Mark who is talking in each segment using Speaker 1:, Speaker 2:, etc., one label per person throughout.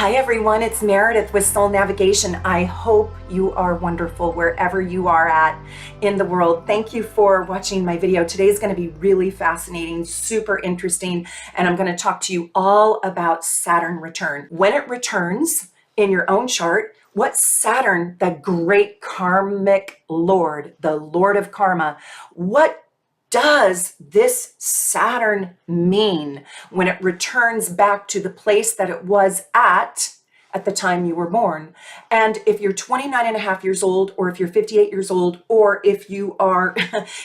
Speaker 1: Hi everyone, it's Meredith with Soul Navigation. I hope you are wonderful wherever you are at in the world. Thank you for watching my video. Today is going to be really fascinating, super interesting, and I'm going to talk to you all about Saturn return. When it returns in your own chart, what Saturn, the great karmic lord, the lord of karma, what does this Saturn mean when it returns back to the place that it was at the time you were born? And if you're 29 and a half years old, or if you're 58 years old, or if you are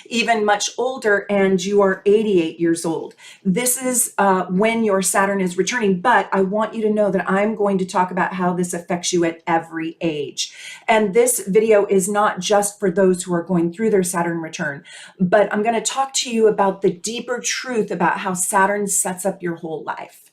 Speaker 1: even much older and you are 88 years old, this is when your Saturn is returning. But I want you to know that I'm going to talk about how this affects you at every age. And this video is not just for those who are going through their Saturn return, but I'm going to talk to you about the deeper truth about how Saturn sets up your whole life.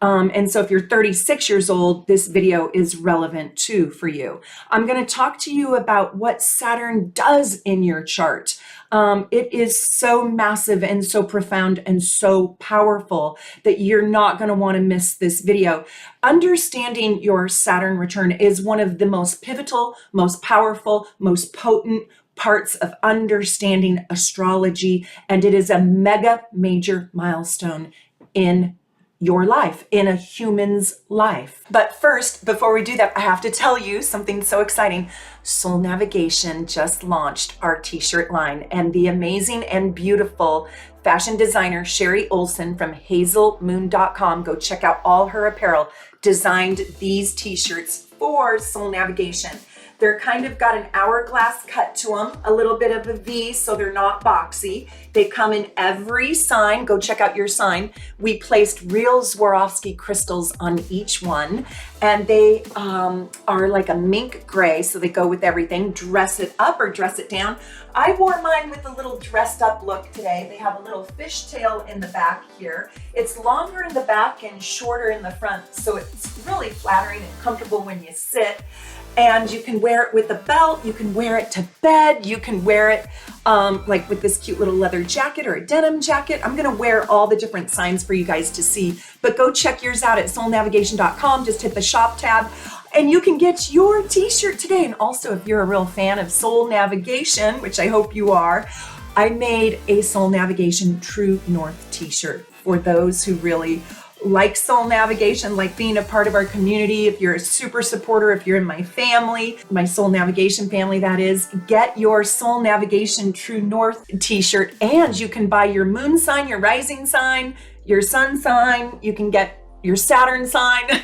Speaker 1: And so if you're 36 years old, this video is relevant too for you. I'm going to talk to you about what Saturn does in your chart. It is so massive and so profound and so powerful that you're not going to want to miss this video. Understanding your Saturn return is one of the most pivotal, most powerful, most potent parts of understanding astrology, and it is a mega major milestone in your life, in a human's life. But first, before we do that, I have to tell you something so exciting. Soul Navigation just launched our t-shirt line, and the amazing and beautiful fashion designer Sherry Olson from hazelmoon.com, go check out all her apparel, designed these t-shirts for Soul Navigation. They're kind of got an hourglass cut to them, a little bit of a V, so they're not boxy. They come in every sign. Go check out your sign. We placed real Swarovski crystals on each one, and they are like a mink gray, so they go with everything. Dress it up or dress it down. I wore mine with a little dressed up look today. They have a little fishtail in the back here. It's longer in the back and shorter in the front, so it's really flattering and comfortable when you sit. And you can wear it with a belt, you can wear it to bed, you can wear it like with this cute little leather jacket or a denim jacket. I'm gonna wear all the different signs for you guys to see, but go check yours out at soulnavigation.com. Just hit the shop tab and you can get your t-shirt today. And also, if you're a real fan of Soul Navigation, which I hope you are, I made a Soul Navigation True North t-shirt for those who really like Soul Navigation, like being a part of our community. If you're a super supporter, if you're in my family, my Soul Navigation family, that is, get your Soul Navigation True North t-shirt, and you can buy your moon sign, your rising sign, your sun sign. You can get your Saturn sign,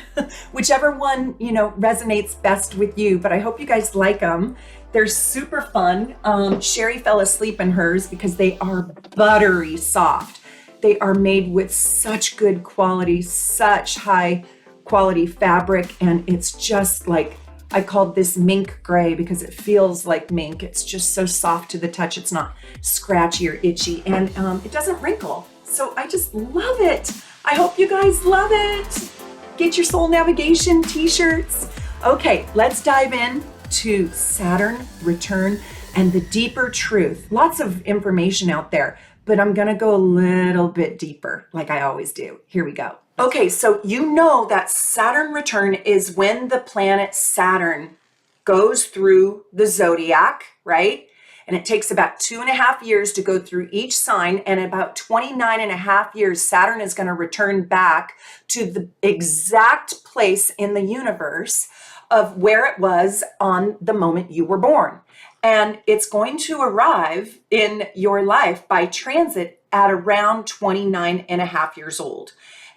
Speaker 1: whichever one, you know, resonates best with you. But I hope you guys like them. They're super fun. Sherry fell asleep in hers because they are buttery soft. They are made with such good quality, such high quality fabric, and it's just like, I called this mink gray because it feels like mink. It's just so soft to the touch. It's not scratchy or itchy, and it doesn't wrinkle. So I just love it. I hope you guys love it. Get your Soul Navigation t-shirts. Okay, let's dive in to Saturn return and the deeper truth. Lots of information out there, but I'm gonna go a little bit deeper like I always do. Here we go. Okay, so you know that Saturn return is when the planet Saturn goes through the zodiac, right? And it takes about 2.5 years to go through each sign, and about 29.5 years, Saturn is gonna return back to the exact place in the universe of where it was on the moment you were born. And it's going to arrive in your life by transit at around 29.5 years old.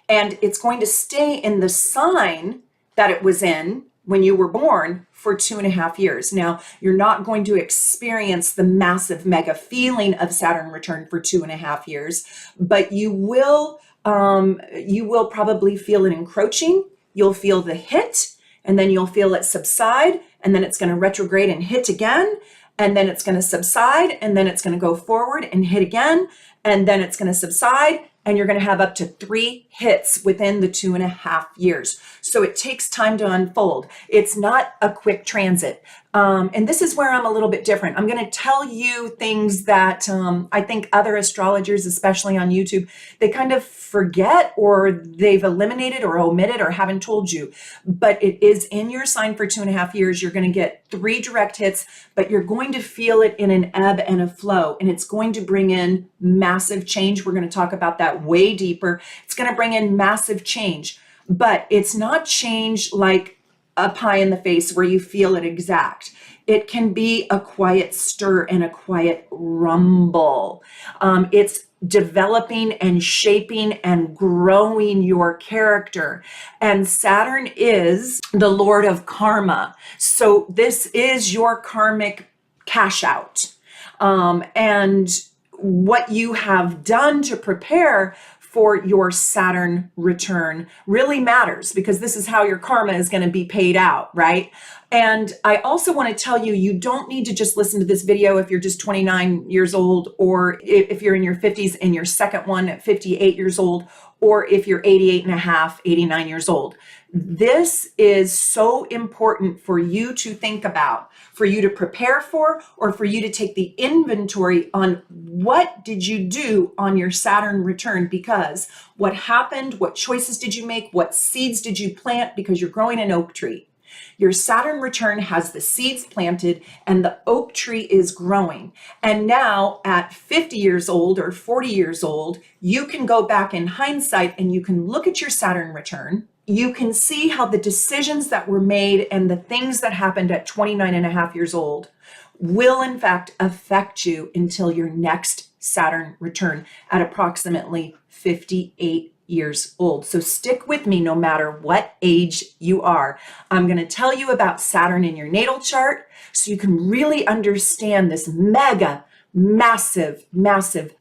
Speaker 1: And it's going to stay in the sign that it was in when you were born for 2.5 years. Now, you're not going to experience the massive mega feeling of Saturn return for 2.5 years, but you will probably feel it encroaching. You'll feel the hit, and then you'll feel it subside, and then it's going to retrograde and hit again, and then it's going to subside, and then it's going to go forward and hit again, and then it's going to subside, and you're going to have up to 3 hits within the 2.5 years. So it takes time to unfold. It's not a quick transit. And this is where I'm a little bit different. I'm going to tell you things that I think other astrologers, especially on YouTube, they kind of forget, or they've eliminated or omitted or haven't told you. But it is in your sign for 2.5 years. You're going to get 3 direct hits, but you're going to feel it in an ebb and a flow. And it's going to bring in massive change. We're going to talk about that way deeper. It's going to bring in massive change, but it's not change like a pie in the face where you feel it exact. It can be a quiet stir and a quiet rumble. It's developing and shaping and growing your character. And Saturn is the Lord of karma. So this is your karmic cash out. And what you have done to prepare for your Saturn return really matters, because this is how your karma is going to be paid out, right? And I also want to tell you, you don't need to just listen to this video if you're just 29 years old, or if you're in your 50s and your second one at 58 years old, or if you're 88 and a half, 89 years old. This is so important for you to think about, for you to prepare for, or for you to take the inventory on what did you do on your Saturn return, because what happened, what choices did you make, what seeds did you plant, because you're growing an oak tree. Your Saturn return has the seeds planted and the oak tree is growing. And now at 50 years old or 40 years old, you can go back in hindsight and you can look at your Saturn return. You can see how the decisions that were made and the things that happened at 29 and a half years old will in fact affect you until your next Saturn return at approximately 58 years old. So stick with me no matter what age you are. I'm going to tell you about Saturn in your natal chart so you can really understand this massive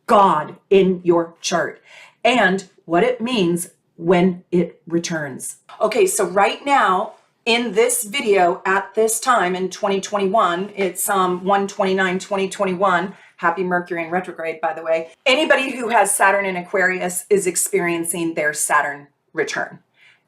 Speaker 1: God in your chart and what it means when it returns. Okay, so right now in this video at this time in 2021, it's 1/29/2021. Happy Mercury in retrograde, by the way. Anybody who has Saturn in Aquarius is experiencing their Saturn return.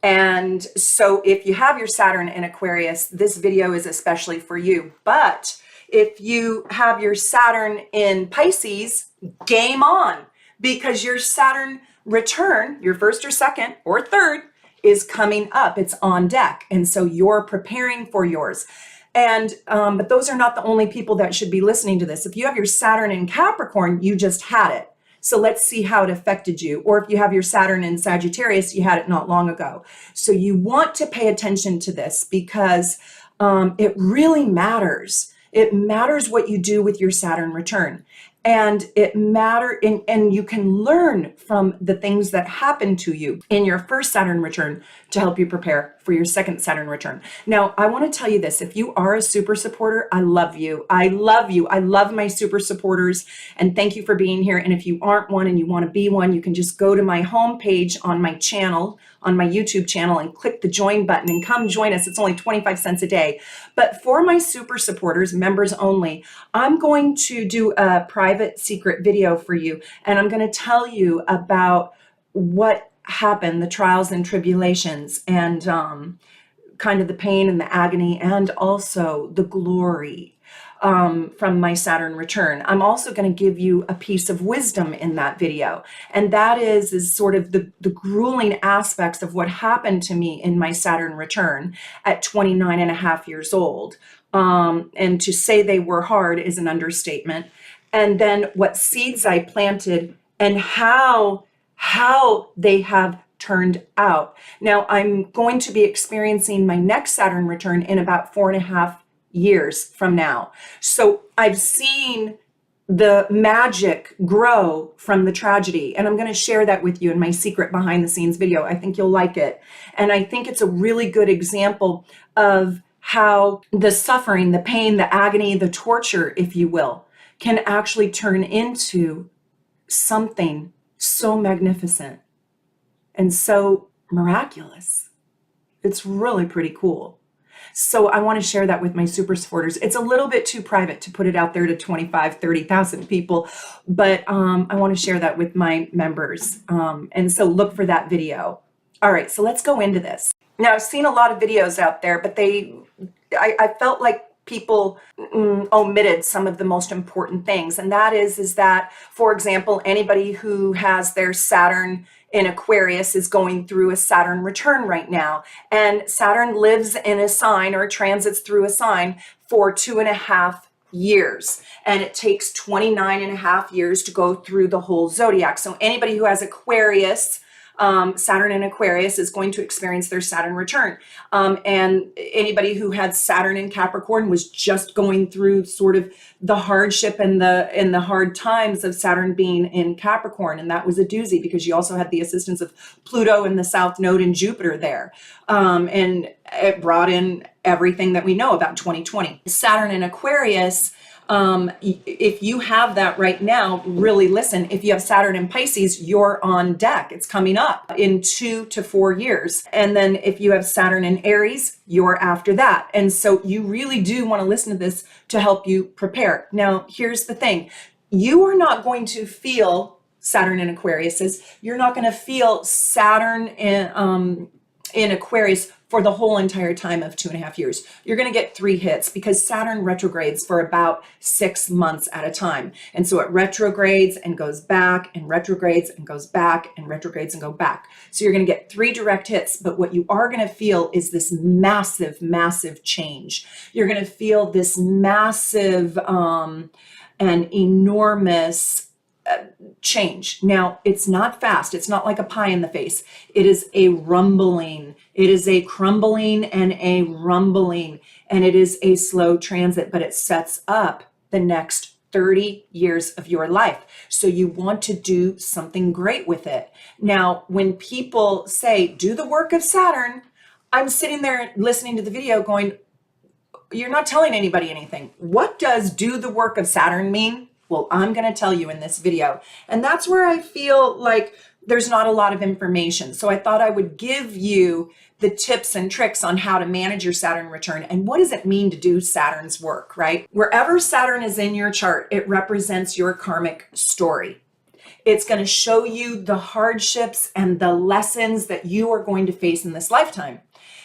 Speaker 1: And so if you have your Saturn in Aquarius, this video is especially for you. But if you have your Saturn in Pisces, game on, because your Saturn return, your first or second or third, is coming up. It's on deck. And so you're preparing for yours. And, but those are not the only people that should be listening to this. If you have your Saturn in Capricorn, you just had it. So let's see how it affected you. Or if you have your Saturn in Sagittarius, you had it not long ago. So you want to pay attention to this because it really matters. It matters what you do with your Saturn return. And and you can learn from the things that happen to you in your first Saturn return to help you prepare for your second Saturn return. Now, I want to tell you this. If you are a super supporter, I love you. I love you. I love my super supporters. And thank you for being here. And if you aren't one and you want to be one, you can just go to my homepage on my channel, on my YouTube channel, and click the join button and come join us. It's only 25 cents a day. But for my super supporters, members only, I'm going to do a private secret video for you. And I'm going to tell you about what happened, the trials and tribulations, and kind of the pain and the agony, and also the glory from my Saturn return. I'm also going to give you a piece of wisdom in that video. And that is sort of the grueling aspects of what happened to me in my Saturn return at 29 and a half years old. And to say they were hard is an understatement. And then what seeds I planted and how they have turned out. Now, I'm going to be experiencing my next Saturn return in about 4.5 years from now. So I've seen the magic grow from the tragedy, and I'm going to share that with you in my secret behind the scenes video. I think you'll like it. And I think it's a really good example of how the suffering, the pain, the agony, the torture, if you will, can actually turn into something so magnificent and so miraculous. It's really pretty cool. So I want to share that with my super supporters. It's a little bit too private to put it out there to 25, 30,000 people, but I want to share that with my members. And so look for that video. All right, so let's go into this. Now, I've seen a lot of videos out there, but I felt like people omitted some of the most important things. And that is that, for example, anybody who has their Saturn in Aquarius is going through a Saturn return right now. And Saturn lives in a sign or transits through a sign for 2.5 years. And it takes 29 and a half years to go through the whole zodiac. So anybody who has Aquarius, Saturn in Aquarius, is going to experience their Saturn return. And anybody who had Saturn in Capricorn was just going through sort of the hardship and the hard times of Saturn being in Capricorn. And that was a doozy because you also had the assistance of Pluto in the South Node and Jupiter there. And it brought in everything that we know about 2020. Saturn in Aquarius, if you have that right now, really listen. If you have Saturn in Pisces, you're on deck. It's coming up in 2 to 4 years. And then if you have Saturn in Aries, you're after that. And so you really do want to listen to this to help you prepare. Now, here's the thing. You are not going to feel Saturn in Aquarius. You're not going to feel Saturn in Aquarius for the whole entire time of 2.5 years. You're going to get 3 hits because Saturn retrogrades for about 6 months at a time. And so it retrogrades and goes back and retrogrades and goes back and retrogrades and go back. So you're going to get 3 direct hits, but what you are going to feel is this massive, massive change. You're going to feel this massive and enormous change. Now, it's not fast. It's not like a pie in the face. It is a rumbling. It is a crumbling and a rumbling, and it is a slow transit, but it sets up the next 30 years of your life. So you want to do something great with it. Now, when people say, do the work of Saturn, I'm sitting there listening to the video going, you're not telling anybody anything. What does do the work of Saturn mean? Well, I'm going to tell you in this video. And that's where I feel like there's not a lot of information. So I thought I would give you the tips and tricks on how to manage your Saturn return and what does it mean to do Saturn's work, right? Wherever Saturn is in your chart, it represents your karmic story. It's going to show you the hardships and the lessons that you are going to face in this lifetime.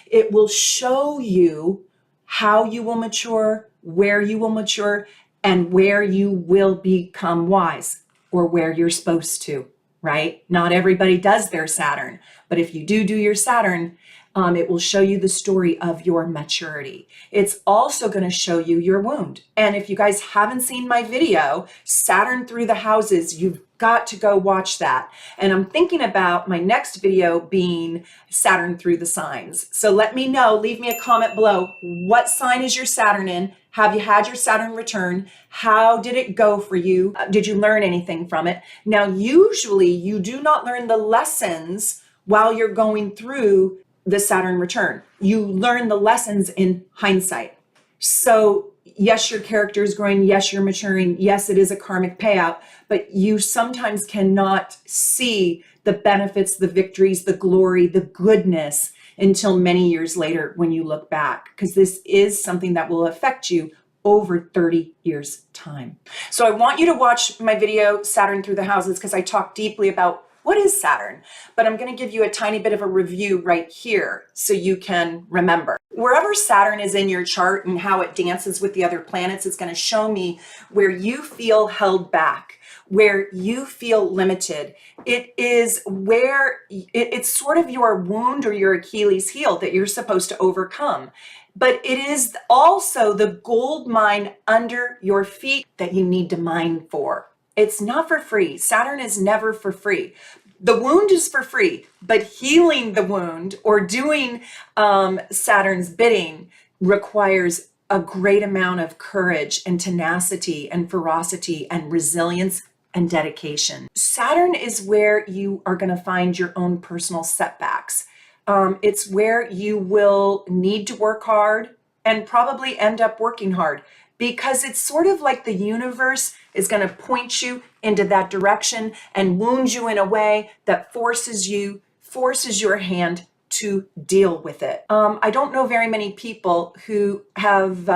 Speaker 1: It will show you how you will mature, where you will mature, and where you will become wise, or where you're supposed to, right? Not everybody does their Saturn, but if you do your Saturn, it will show you the story of your maturity. It's also going to show you your wound. And if you guys haven't seen my video, Saturn Through the Houses, you've got to go watch that. And I'm thinking about my next video being Saturn Through the Signs. So let me know, leave me a comment below. What sign is your Saturn in? Have you had your Saturn return? How did it go for you? Did you learn anything from it? Now, usually you do not learn the lessons while you're going through the Saturn return. You learn the lessons in hindsight. So yes, your character is growing. Yes, you're maturing. Yes, it is a karmic payout, but you sometimes cannot see the benefits, the victories, the glory, the goodness until many years later when you look back, because this is something that will affect you over 30 years time. So I want you to watch my video, Saturn Through the Houses, because I talk deeply about what is Saturn, but I'm going to give you a tiny bit of a review right here so you can remember. Wherever Saturn is in your chart and how it dances with the other planets, it's going to show me where you feel held back, where you feel limited. It is where it's sort of your wound or your Achilles heel that you're supposed to overcome. But it is also the gold mine under your feet that you need to mine for. It's not for free. Saturn is never for free. The wound is for free, but healing the wound or doing Saturn's bidding requires a great amount of courage and tenacity and ferocity and resilience and dedication. Saturn is where you are going to find your own personal setbacks. It's where you will need to work hard and probably end up working hard, because it's sort of like the universe is going to point you into that direction and wound you in a way that forces your hand to deal with it. I don't know very many people who have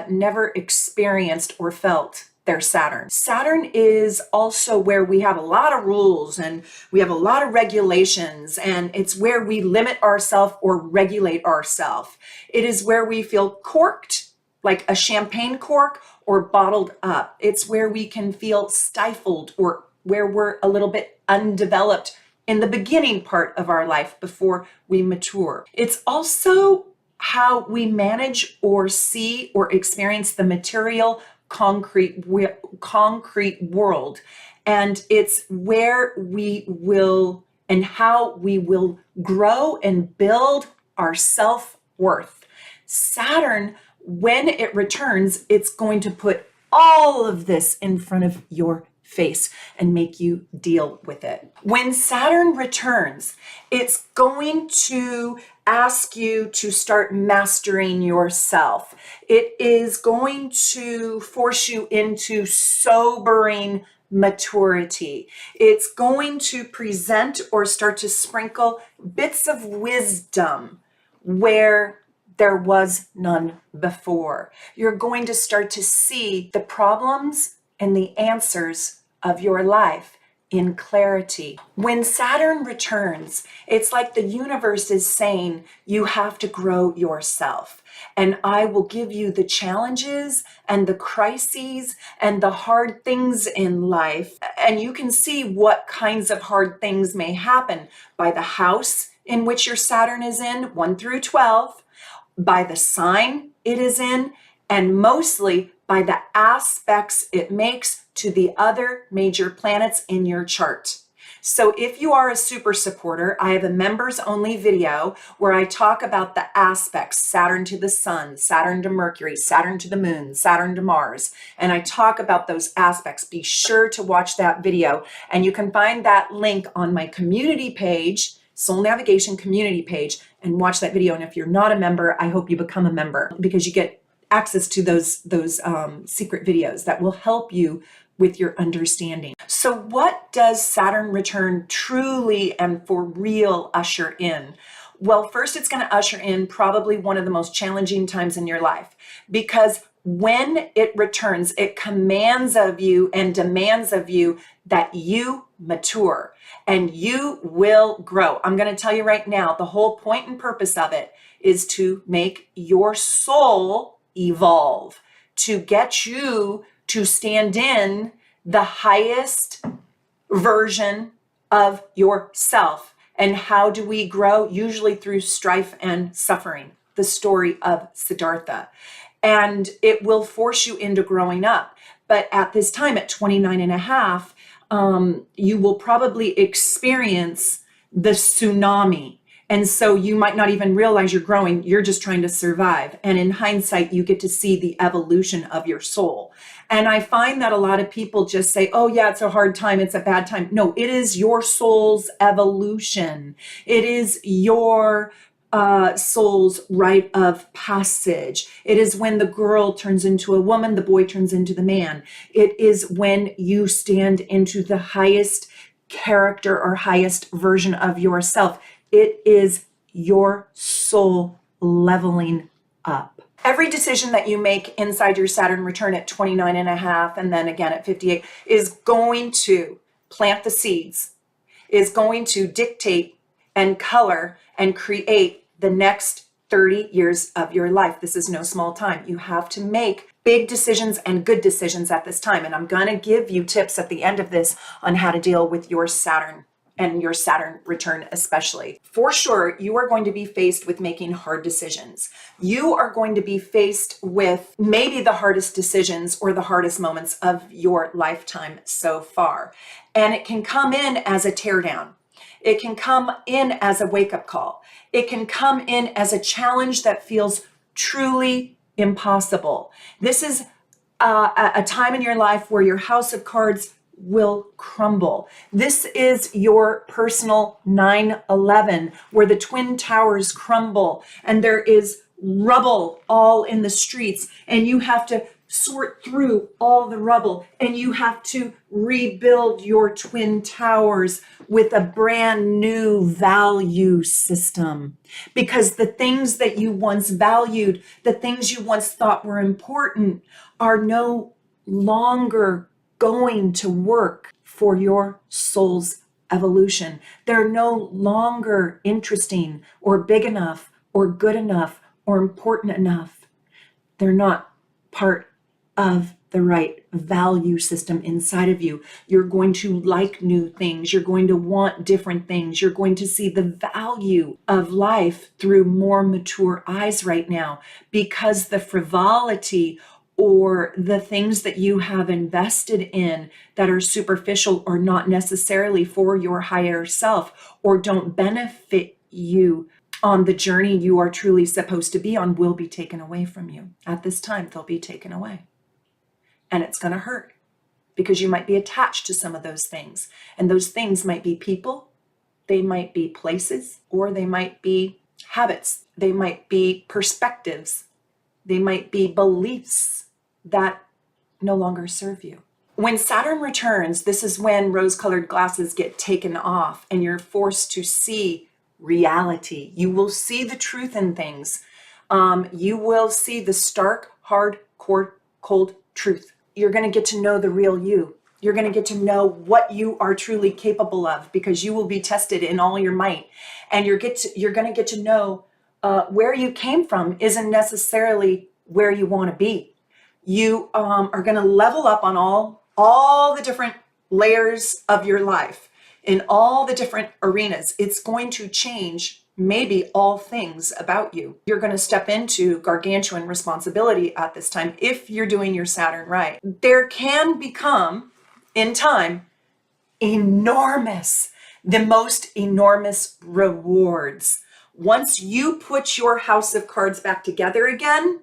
Speaker 1: never experienced or felt their Saturn. Saturn is also where we have a lot of rules and we have a lot of regulations, and it's where we limit ourselves or regulate ourselves. It is where we feel corked like a champagne cork or bottled up. It's where we can feel stifled or where we're a little bit undeveloped in the beginning part of our life before we mature. It's also how we manage or see or experience the material concrete world. And it's where we will and how we will grow and build our self-worth. Saturn, when it returns, it's going to put all of this in front of your face and make you deal with it. When Saturn returns, it's going to ask you to start mastering yourself. It is going to force you into sobering maturity. It's going to present or start to sprinkle bits of wisdom where there was none before. You're going to start to see the problems and the answers of your life in clarity. When Saturn returns, it's like the universe is saying, you have to grow yourself. And I will give you the challenges and the crises and the hard things in life. And you can see what kinds of hard things may happen by the house in which your Saturn is in, 1 through 12, by the sign it is in, and mostly by the aspects it makes to the other major planets in your chart. So if you are a super supporter, I have a members only video where I talk about the aspects, Saturn to the sun, Saturn to Mercury, Saturn to the moon, Saturn to Mars. And I talk about those aspects. Be sure to watch that video. And you can find that link on my community page, Soul Navigation community page, and watch that video. And if you're not a member, I hope you become a member because you get access to those secret videos that will help you with your understanding. So what does Saturn return truly and for real usher in? Well, first it's going to usher in probably one of the most challenging times in your life, because when it returns, it commands of you and demands of you that you mature and you will grow. I'm going to tell you right now, the whole point and purpose of it is to make your soul evolve, to get you to stand in the highest version of yourself. And how do we grow? Usually through strife and suffering, the story of Siddhartha. And it will force you into growing up. But at this time, at 29 and a half, you will probably experience the tsunami. And so you might not even realize you're growing, you're just trying to survive. And in hindsight, you get to see the evolution of your soul. And I find that a lot of people just say, oh yeah, it's a hard time, it's a bad time. No, it is your soul's evolution. It is your soul's rite of passage. It is when the girl turns into a woman, the boy turns into the man. It is when you stand into the highest character or highest version of yourself. It is your soul leveling up. Every decision that you make inside your Saturn return at 29 and a half, and then again at 58, is going to plant the seeds, is going to dictate and color and create the next 30 years of your life. This is no small time. You have to make big decisions and good decisions at this time. And I'm going to give you tips at the end of this on how to deal with your Saturn and your Saturn return especially. For sure, you are going to be faced with making hard decisions. You are going to be faced with maybe the hardest decisions or the hardest moments of your lifetime so far. And it can come in as a teardown. It can come in as a wake-up call. It can come in as a challenge that feels truly impossible. This is a time in your life where your house of cards will crumble. This is your personal 9/11, where the Twin Towers crumble and there is rubble all in the streets, and you have to sort through all the rubble and you have to rebuild your Twin Towers with a brand new value system, because the things that you once valued, the things you once thought were important, are no longer going to work for your soul's evolution. They're no longer interesting or big enough or good enough or important enough. They're not part of the right value system inside of you. You're going to like new things. You're going to want different things. You're going to see the value of life through more mature eyes right now, because the frivolity or the things that you have invested in that are superficial or not necessarily for your higher self or don't benefit you on the journey you are truly supposed to be on will be taken away from you. At this time, they'll be taken away. And it's going to hurt because you might be attached to some of those things. And those things might be people, they might be places, or they might be habits. They might be perspectives. They might be beliefs that no longer serve you. When Saturn returns, this is when rose-colored glasses get taken off and you're forced to see reality. You will see the truth in things. You will see the stark, hard, cold truth. You're going to get to know the real you. You're going to get to know what you are truly capable of, because you will be tested in all your might. And you're going to get to know where you came from isn't necessarily where you want to be. You are going to level up on all the different layers of your life in all the different arenas. It's going to change maybe all things about you. You're going to step into gargantuan responsibility at this time if you're doing your Saturn right. There can become, in time, the most enormous rewards. Once you put your house of cards back together again,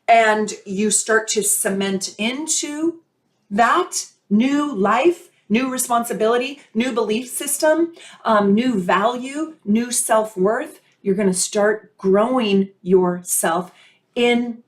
Speaker 1: and you start to cement into that new life, new responsibility, new belief system, new value, new self-worth, you're going to start growing yourself in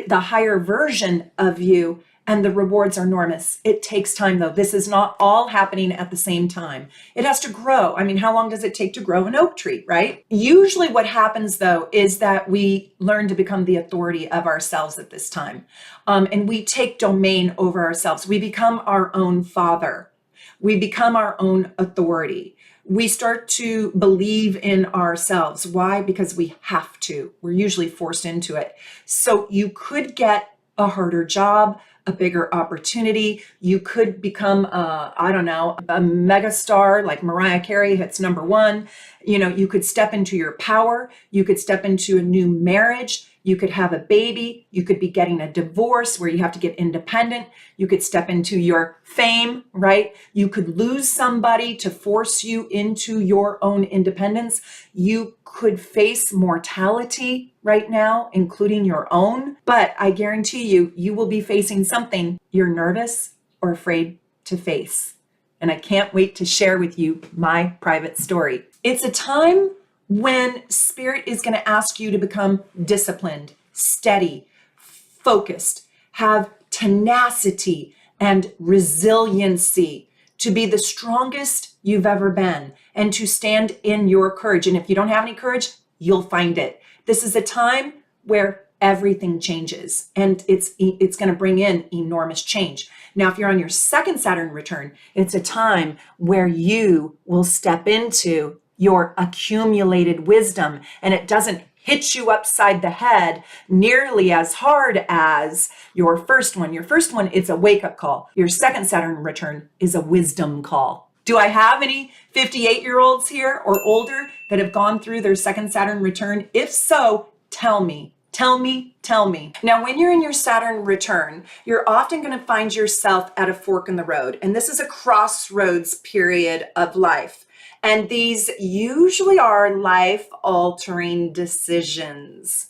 Speaker 1: the higher version of you, and the rewards are enormous. It takes time, though. This is not all happening at the same time. It has to grow. I mean, how long does it take to grow an oak tree, right? Usually what happens, though, is that we learn to become the authority of ourselves at this time. And we take domain over ourselves. We become our own father. We become our own authority. We start to believe in ourselves. Why? Because we have to. We're usually forced into it. So you could get a harder job, a bigger opportunity. You could become, I don't know, a megastar like Mariah Carey hits #1. You know, you could step into your power. You could step into a new marriage. You could have a baby. You could be getting a divorce where you have to get independent. You could step into your fame, right? You could lose somebody to force you into your own independence. You could face mortality right now, including your own. But I guarantee you, you will be facing something you're nervous or afraid to face. And I can't wait to share with you my private story. It's a time when Spirit is going to ask you to become disciplined, steady, focused, have tenacity and resiliency to be the strongest you've ever been and to stand in your courage. And if you don't have any courage, you'll find it. This is a time where everything changes, and it's going to bring in enormous change. Now, if you're on your second Saturn return, it's a time where you will step into your accumulated wisdom, and it doesn't hit you upside the head nearly as hard as your first one. Your first one, it's a wake-up call. Your second Saturn return is a wisdom call. Do I have any 58-year-olds here or older that have gone through their second Saturn return? If so, tell me. Tell me, tell me. Now, when you're in your Saturn return, you're often going to find yourself at a fork in the road. And this is a crossroads period of life. And these usually are life-altering decisions.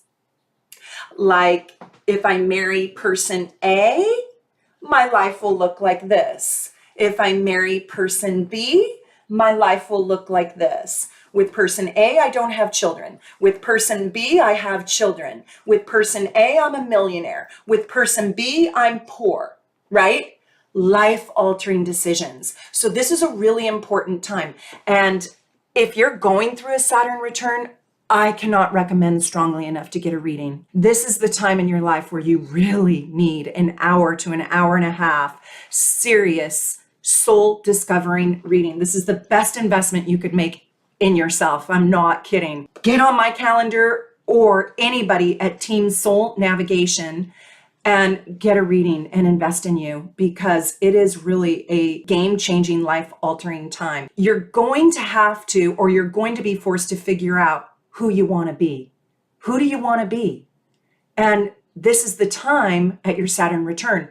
Speaker 1: Like, if I marry person A, my life will look like this. If I marry person B, my life will look like this. With person A, I don't have children. With person B, I have children. With person A, I'm a millionaire. With person B, I'm poor, right? Life-altering decisions. So this is a really important time. And if you're going through a Saturn return, I cannot recommend strongly enough to get a reading. This is the time in your life where you really need an hour to an hour and a half serious soul discovering reading. This is the best investment you could make in yourself. I'm not kidding. Get on my calendar or anybody at Team Soul Navigation and get a reading and invest in you, because it is really a game-changing, life-altering time. You're going to have to, or you're going to be forced to figure out who you want to be. Who do you want to be? And this is the time at your Saturn return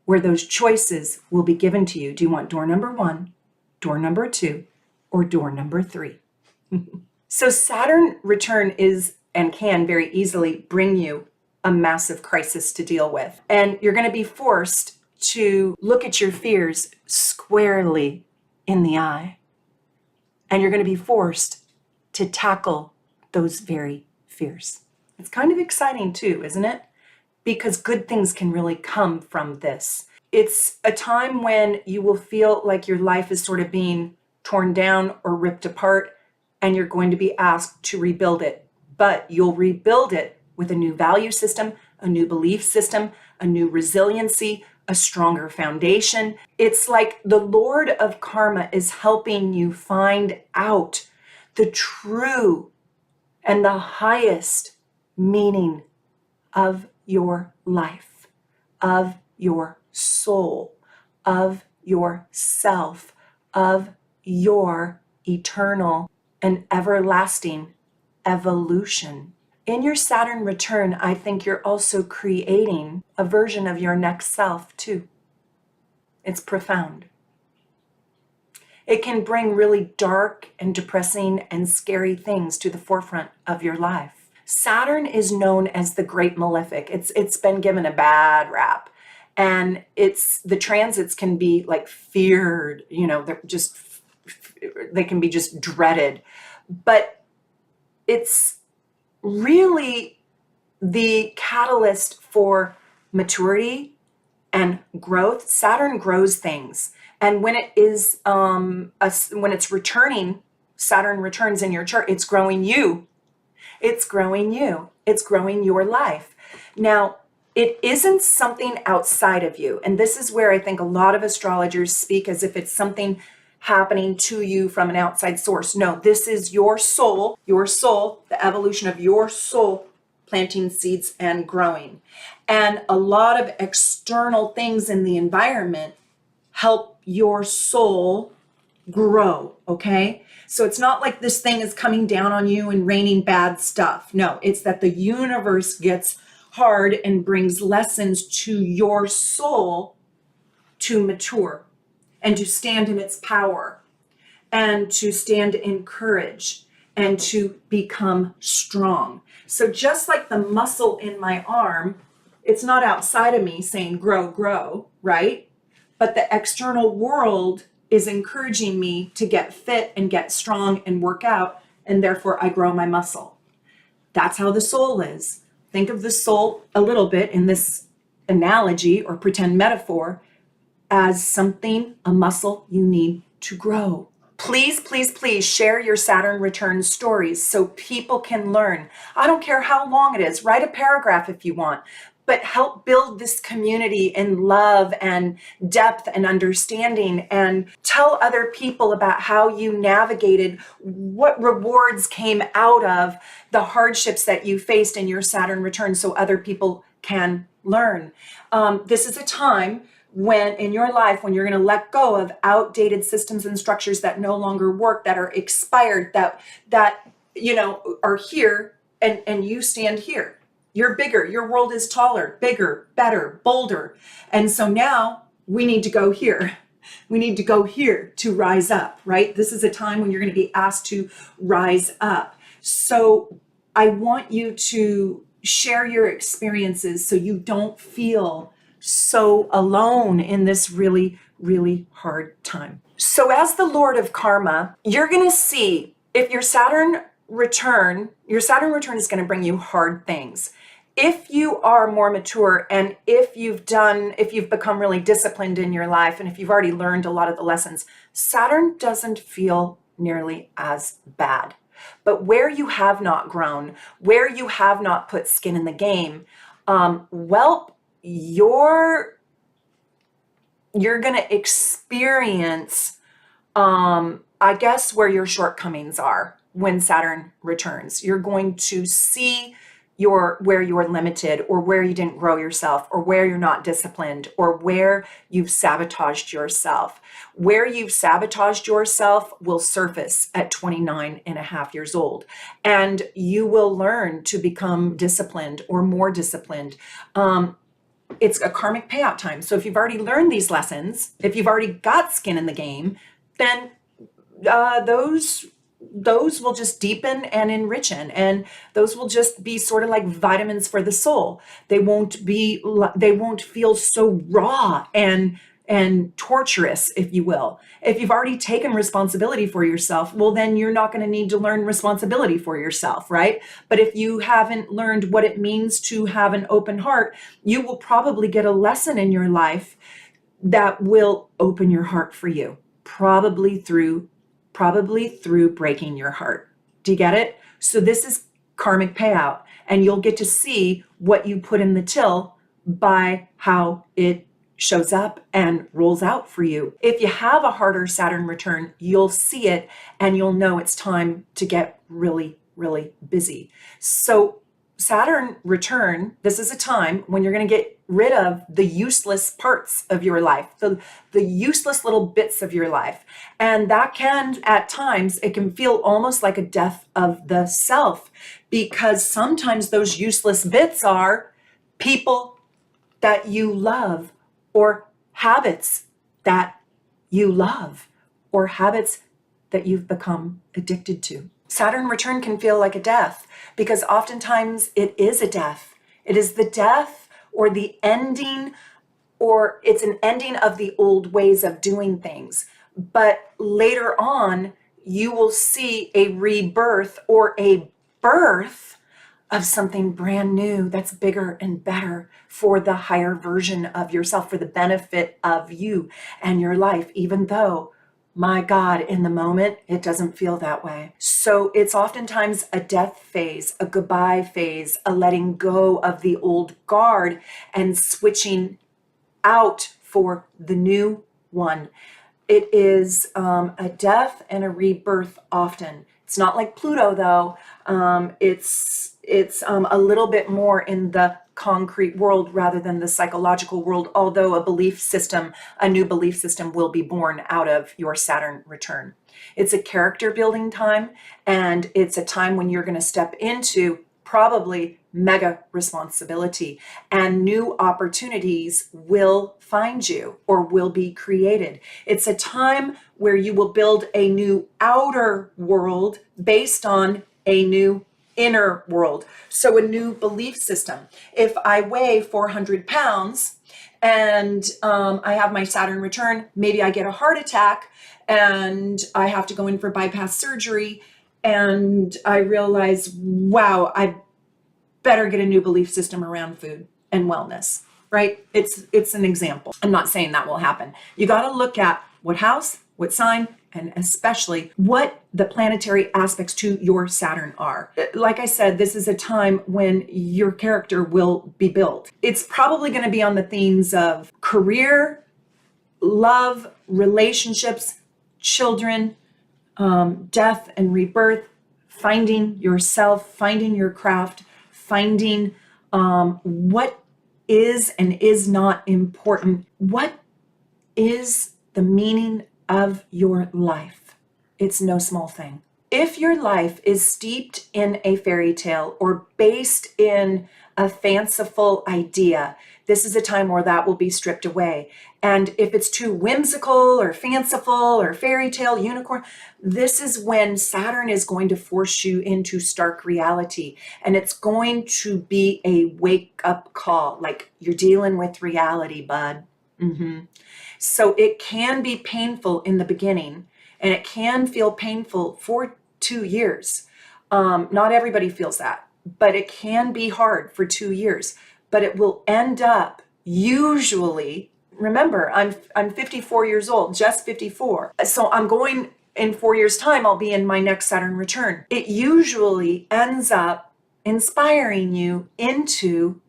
Speaker 1: where those choices will be given to you. Do you want door number 1, door number 2, or door number 3? So Saturn return is and can very easily bring you a massive crisis to deal with. And you're going to be forced to look at your fears squarely in the eye. And you're going to be forced to tackle those very fears. It's kind of exciting too, isn't it? Because good things can really come from this. It's a time when you will feel like your life is sort of being torn down or ripped apart, and you're going to be asked to rebuild it. But you'll rebuild it with a new value system, a new belief system, a new resiliency, a stronger foundation. It's like the Lord of Karma is helping you find out the true and the highest meaning of your life, of your soul, of yourself, of your eternal and everlasting evolution. In your Saturn return, I think you're also creating a version of your next self too. It's profound. It can bring really dark and depressing and scary things to the forefront of your life. Saturn is known as the Great Malefic. It's been given a bad rap. And the transits can be like feared, they can be just dreaded. But it's really the catalyst for maturity and growth. Saturn grows things. And when it is, when it's returning, Saturn returns in your chart, it's growing you. It's growing you. It's growing your life. Now, it isn't something outside of you. And this is where I think a lot of astrologers speak as if it's something happening to you from an outside source. No, this is your soul, the evolution of your soul planting seeds and growing. And a lot of external things in the environment help your soul grow, okay? So it's not like this thing is coming down on you and raining bad stuff. No, it's that the universe gets hard and brings lessons to your soul to mature and to stand in its power and to stand in courage and to become strong. So just like the muscle in my arm, it's not outside of me saying grow, grow, right? But the external world is encouraging me to get fit and get strong and work out, and therefore I grow my muscle. That's how the soul is. Think of the soul a little bit in this analogy or pretend metaphor as something, a muscle you need to grow. Please, please, please share your Saturn return stories so people can learn. I don't care how long it is. Write a paragraph if you want, but help build this community in love and depth and understanding, and tell other people about how you navigated, what rewards came out of the hardships that you faced in your Saturn return so other people can learn. This is a time when in your life, when you're going to let go of outdated systems and structures that no longer work, that are expired, that are here, and you stand here. You're bigger. Your world is taller, bigger, better, bolder. And so now we need to go here. We need to go here to rise up, right? This is a time when you're going to be asked to rise up. So I want you to share your experiences so you don't feel so alone in this really, really hard time. So as the Lord of Karma, you're going to see if your Saturn return is going to bring you hard things. If you are more mature and if you've become really disciplined in your life, and if you've already learned a lot of the lessons, Saturn doesn't feel nearly as bad. But where you have not grown, where you have not put skin in the game, you're going to experience, I guess, where your shortcomings are when Saturn returns. You're going to see where you're limited, or where you didn't grow yourself, or where you're not disciplined, or where you've sabotaged yourself. Where you've sabotaged yourself will surface at 29 and a half years old, and you will learn to become disciplined or more disciplined. It's a karmic payout time. So if you've already learned these lessons, if you've already got skin in the game, then those will just deepen and enrichen, and those will just be sort of like vitamins for the soul. They won't feel so raw and torturous, if you will. If you've already taken responsibility for yourself, well, then you're not going to need to learn responsibility for yourself, right? But if you haven't learned what it means to have an open heart, you will probably get a lesson in your life that will open your heart for you, probably through breaking your heart. Do you get it? So this is karmic payout, and you'll get to see what you put in the till by how it shows up and rolls out for you. If you have a harder Saturn return, you'll see it and you'll know it's time to get really, really busy. So Saturn return, this is a time when you're going to get rid of the useless parts of your life, the useless little bits of your life. And that can, at times, it can feel almost like a death of the self, because sometimes those useless bits are people that you love, or habits that you love, or habits that you've become addicted to. Saturn return can feel like a death, because oftentimes it is a death. It is the death or the ending, or it's an ending of the old ways of doing things. But later on, you will see a rebirth or a birth of something brand new that's bigger and better for the higher version of yourself, for the benefit of you and your life, even though, my God, in the moment, it doesn't feel that way. So it's oftentimes a death phase, a goodbye phase, a letting go of the old guard and switching out for the new one. It is a death and a rebirth often. It's not like Pluto, though. It's a little bit more in the concrete world rather than the psychological world, although a new belief system will be born out of your Saturn return. It's a character building time, and it's a time when you're going to step into probably mega responsibility, and new opportunities will find you or will be created. It's a time where you will build a new outer world based on a new inner world. So a new belief system. If I weigh 400 pounds and I have my Saturn return, maybe I get a heart attack and I have to go in for bypass surgery, and I realize, wow, I better get a new belief system around food and wellness, right? It's an example. I'm not saying that will happen. You got to look at what house, what sign, and especially what the planetary aspects to your Saturn are. Like I said, this is a time when your character will be built. It's probably going to be on the themes of career, love, relationships, children, death and rebirth, finding yourself, finding your craft, finding what is and is not important. What is the meaning of your life? It's no small thing. If your life is steeped in a fairy tale or based in a fanciful idea, this is a time where that will be stripped away. And if it's too whimsical or fanciful or fairy tale, unicorn, this is when Saturn is going to force you into stark reality. And it's going to be a wake-up call, like you're dealing with reality, bud. So it can be painful in the beginning, and it can feel painful for 2 years. Not everybody feels that, but it can be hard for 2 years. But it will end up usually, remember, I'm 54 years old, just 54. So I'm going, in 4 years' time, I'll be in my next Saturn return. It usually ends up inspiring you into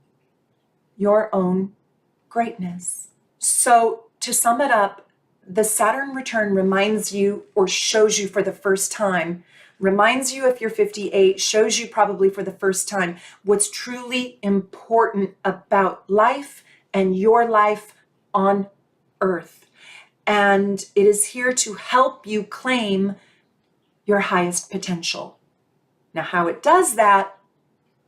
Speaker 1: your own greatness. So to sum it up, the Saturn return reminds you or shows you for the first time reminds you if you're 58, shows you probably for the first time what's truly important about life and your life on Earth. And it is here to help you claim your highest potential. Now, how it does that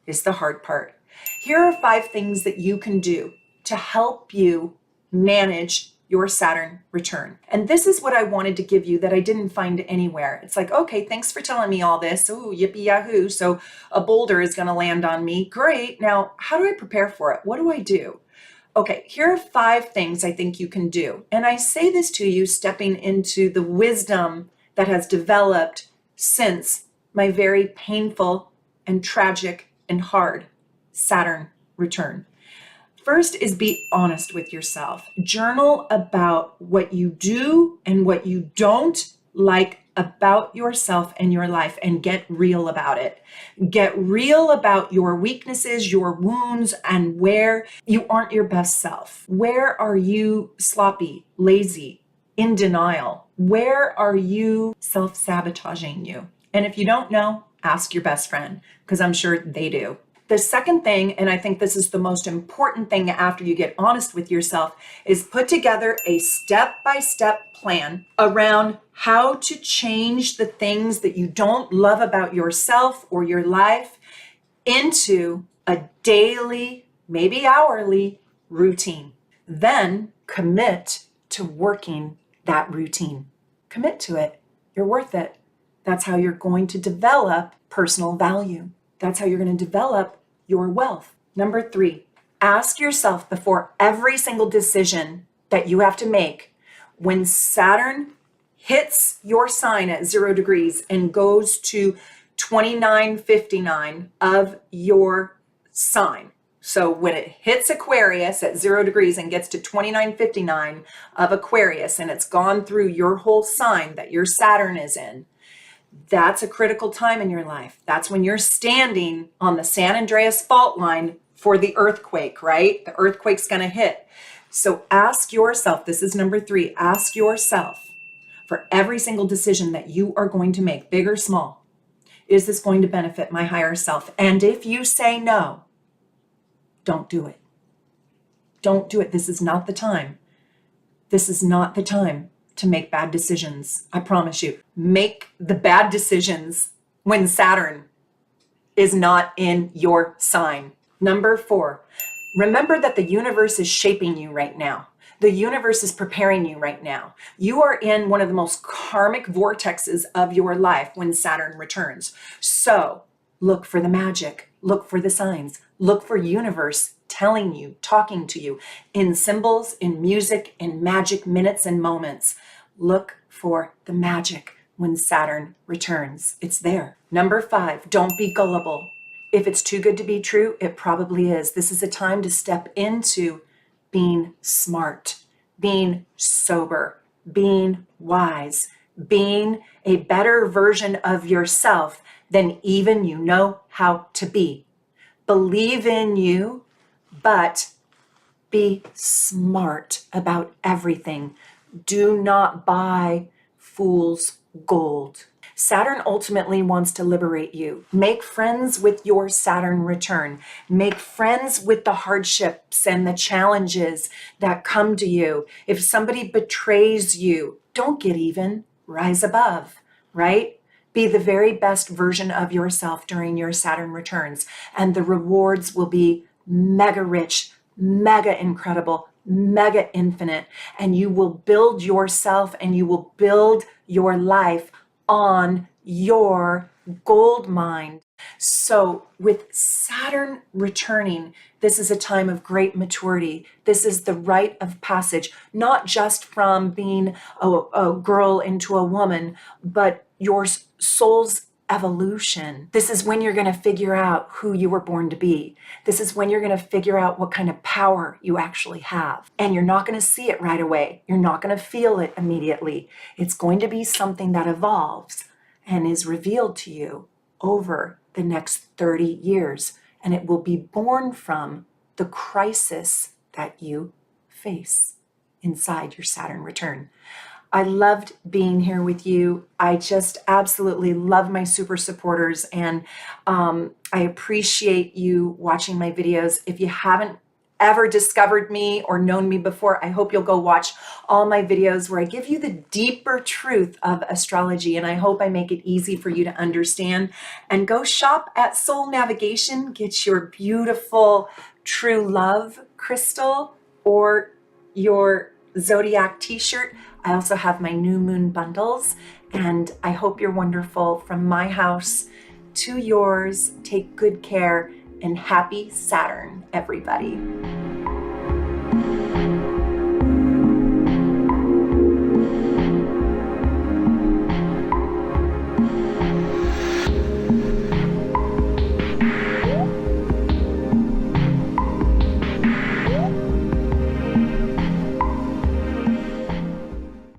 Speaker 1: is the hard part. Here are 5 things that you can do to help you manage your Saturn return. And this is what I wanted to give you that I didn't find anywhere. It's like, okay, thanks for telling me all this. Oh, yippee yahoo. So a boulder is going to land on me. Great. Now, how do I prepare for it? What do I do? Okay, here are 5 things I think you can do. And I say this to you stepping into the wisdom that has developed since my very painful and tragic and hard Saturn return. First is be honest with yourself. Journal about what you do and what you don't like about yourself and your life, and get real about it. Get real about your weaknesses, your wounds, and where you aren't your best self. Where are you sloppy, lazy, in denial? Where are you self-sabotaging you? And if you don't know, ask your best friend, because I'm sure they do. The second thing, and I think this is the most important thing after you get honest with yourself, is put together a step-by-step plan around how to change the things that you don't love about yourself or your life into a daily, maybe hourly routine. Then commit to working that routine. Commit to it. You're worth it. That's how you're going to develop personal value. That's how you're going to develop your wealth. Number 3, ask yourself before every single decision that you have to make, when Saturn hits your sign at 0 degrees and goes to 2959 of your sign. So when it hits Aquarius at 0 degrees and gets to 2959 of Aquarius, and it's gone through your whole sign that your Saturn is in, that's a critical time in your life. That's when you're standing on the San Andreas fault line for the earthquake, right? The earthquake's going to hit. So ask yourself, this is number 3, ask yourself for every single decision that you are going to make, big or small, is this going to benefit my higher self? And if you say no, don't do it. Don't do it. This is not the time. This is not the time to make bad decisions. I promise you. Make the bad decisions when Saturn is not in your sign. Number 4, remember that the universe is shaping you right now. The universe is preparing you right now. You are in one of the most karmic vortexes of your life when Saturn returns. So look for the magic, look for the signs, look for universe telling you, talking to you in symbols, in music, in magic minutes and moments. Look for the magic when Saturn returns. It's there. Number 5, don't be gullible. If it's too good to be true, it probably is. This is a time to step into being smart, being sober, being wise, being a better version of yourself than even you know how to be. Believe in you, but be smart about everything. Do not buy fool's gold. Saturn ultimately wants to liberate you. Make friends with your Saturn return. Make friends with the hardships and the challenges that come to you. If somebody betrays you, don't get even, rise above, right? Be the very best version of yourself during your Saturn returns, and the rewards will be mega rich, mega incredible, mega infinite, and you will build yourself and you will build your life on your gold mine. So with Saturn returning, this is a time of great maturity. This is the rite of passage, not just from being a girl into a woman, but your soul's evolution. This is when you're going to figure out who you were born to be. This is when you're going to figure out what kind of power you actually have. And you're not going to see it right away. You're not going to feel it immediately. It's going to be something that evolves and is revealed to you over the next 30 years. And it will be born from the crisis that you face inside your Saturn return. I loved being here with you. I just absolutely love my super supporters, and I appreciate you watching my videos. If you haven't ever discovered me or known me before, I hope you'll go watch all my videos where I give you the deeper truth of astrology, and I hope I make it easy for you to understand. And go shop at Soul Navigation, get your beautiful true love crystal or your zodiac t-shirt. I also have my new moon bundles, and I hope you're wonderful. From my house to yours, take good care, and happy Saturn, everybody.